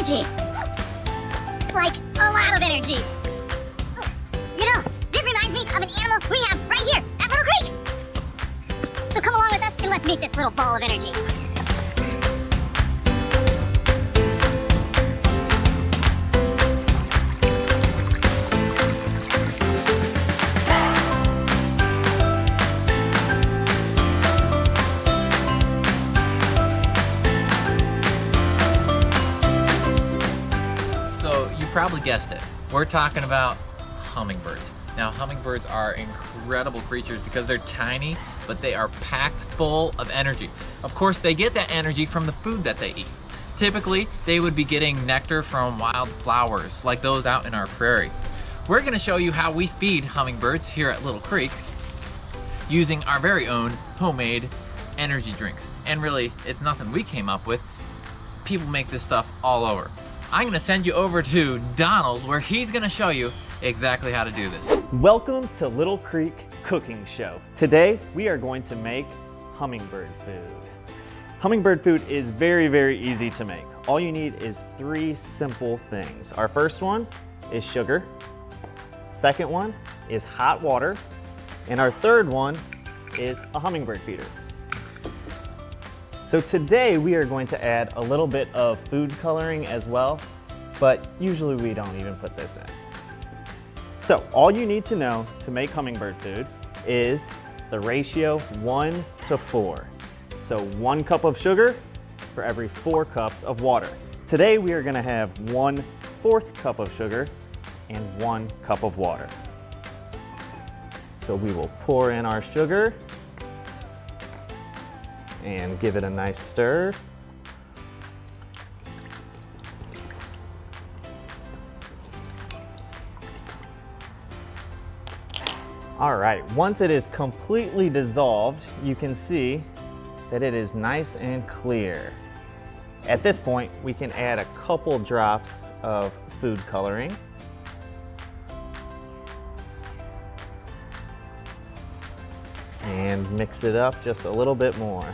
energy. Like a lot of energy. You know, this reminds me of an animal we have right here at Little Creek. So come along with us and let's meet this little ball of energy. Probably guessed it. We're talking about hummingbirds. Now, hummingbirds are incredible creatures because they're tiny, but they are packed full of energy. Of course, they get that energy from the food that they eat. Typically, they would be getting nectar from wild flowers, like those out in our prairie. We're gonna show you how we feed hummingbirds here at Little Creek using our very own homemade energy drinks. And really, it's nothing we came up with. People make this stuff all over. I'm gonna send you over to Donald where he's gonna show you exactly how to do this. Welcome to Little Creek Cooking Show. Today we are going to make hummingbird food. Hummingbird food is very, very easy to make. All you need is 3 simple things. Our first one is sugar. Second one is hot water. And our third one is a hummingbird feeder. So today we are going to add a little bit of food coloring as well, but usually we don't even put this in. So all you need to know to make hummingbird food is the ratio 1 to 4. So 1 cup of sugar for every 4 cups of water. Today we are gonna have 1/4 cup of sugar and 1 cup of water. So we will pour in our sugar and give it a nice stir. All right, once it is completely dissolved, you can see that it is nice and clear. At this point, we can add a couple drops of food coloring. And mix it up just a little bit more.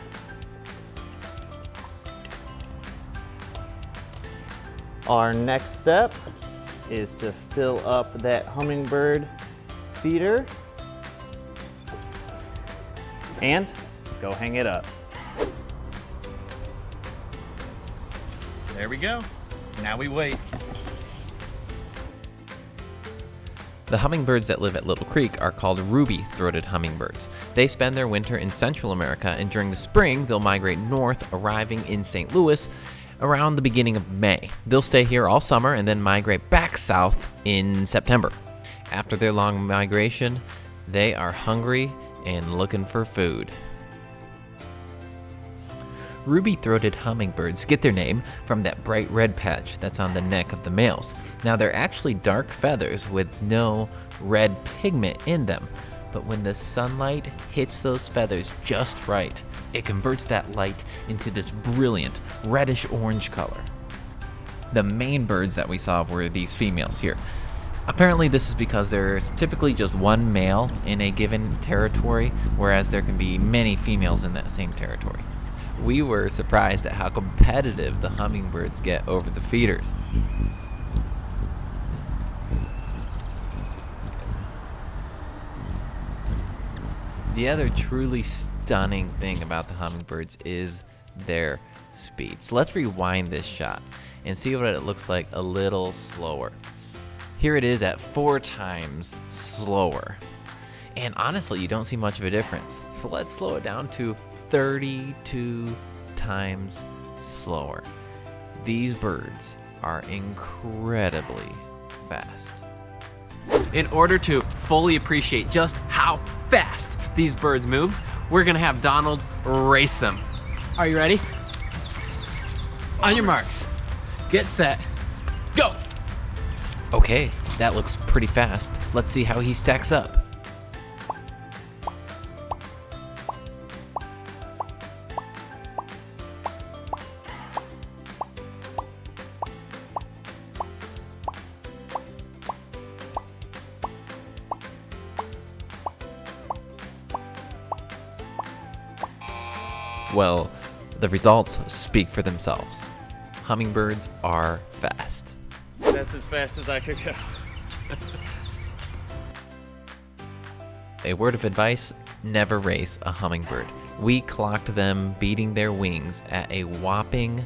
Our next step is to fill up that hummingbird feeder and go hang it up. There we go. Now we wait. The hummingbirds that live at Little Creek are called ruby-throated hummingbirds. They spend their winter in Central America, and during the spring, they'll migrate north, arriving in St. Louis around the beginning of May. They'll stay here all summer and then migrate back south in September. After their long migration, they are hungry and looking for food. Ruby-throated hummingbirds get their name from that bright red patch that's on the neck of the males. Now, they're actually dark feathers with no red pigment in them, but when the sunlight hits those feathers just right, it converts that light into this brilliant reddish-orange color. The main birds that we saw were these females here. Apparently this is because there's typically just one male in a given territory, whereas there can be many females in that same territory. We were surprised at how competitive the hummingbirds get over the feeders. The other truly stunning thing about the hummingbirds is their speed. So let's rewind this shot and see what it looks like a little slower. Here it is at 4 times slower. And honestly, you don't see much of a difference. So let's slow it down to 32 times slower. These birds are incredibly fast. In order to fully appreciate just how fast these birds move, we're gonna have Donald race them. Are you ready? On your marks, get set, go! Okay, that looks pretty fast. Let's see how he stacks up. Well, the results speak for themselves. Hummingbirds are fast. That's as fast as I could go. A word of advice, never race a hummingbird. We clocked them beating their wings at a whopping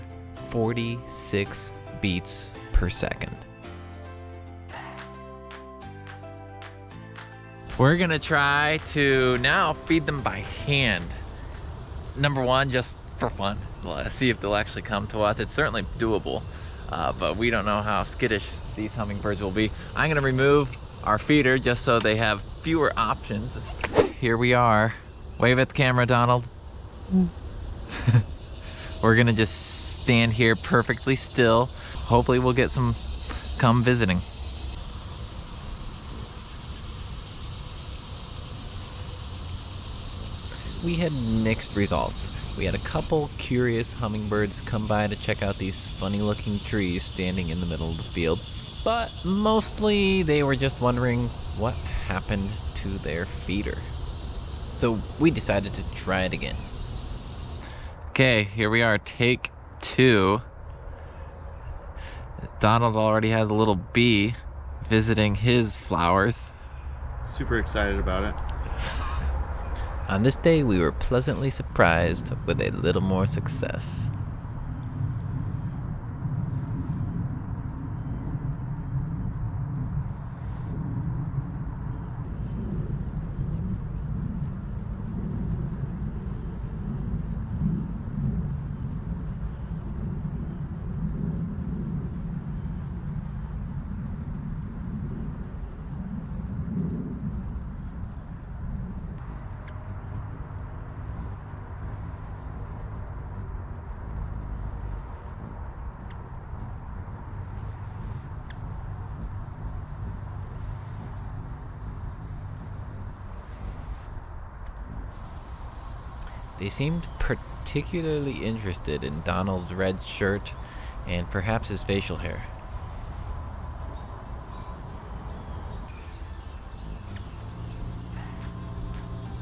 46 beats per second. We're gonna try to now feed them by hand. Number one, just for fun. Let's see if they'll actually come to us. It's certainly doable, but we don't know how skittish these hummingbirds will be. I'm gonna remove our feeder just so they have fewer options. Here we are. Wave at the camera, Donald. We're gonna just stand here perfectly still. Hopefully we'll get some come visiting. We had mixed results. We had a couple curious hummingbirds come by to check out these funny looking trees standing in the middle of the field, but mostly they were just wondering what happened to their feeder. So we decided to try it again. Okay, here we are, take 2. Donald already has a little bee visiting his flowers. Super excited about it. On this day, we were pleasantly surprised with a little more success. They seemed particularly interested in Donald's red shirt and perhaps his facial hair.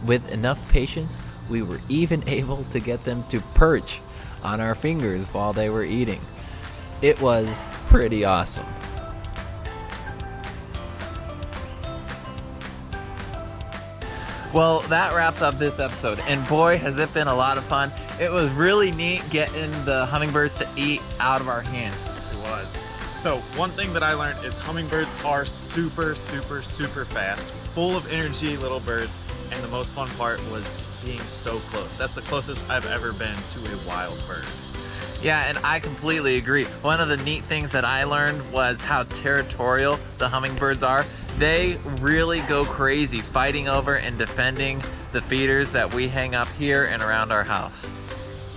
With enough patience, we were even able to get them to perch on our fingers while they were eating. It was pretty awesome. Well, that wraps up this episode, and boy, has it been a lot of fun. It was really neat getting the hummingbirds to eat out of our hands. It was. So one thing that I learned is hummingbirds are super fast, full of energy little birds, and the most fun part was being so close. That's the closest I've ever been to a wild bird. Yeah, and I completely agree. One of the neat things that I learned was how territorial the hummingbirds are. They really go crazy fighting over and defending the feeders that we hang up here and around our house.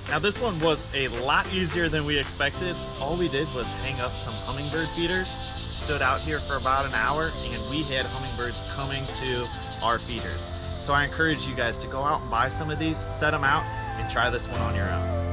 Now this one was a lot easier than we expected. All we did was hang up some hummingbird feeders, stood out here for about an hour, and we had hummingbirds coming to our feeders. So I encourage you guys to go out and buy some of these, set them out, and try this one on your own.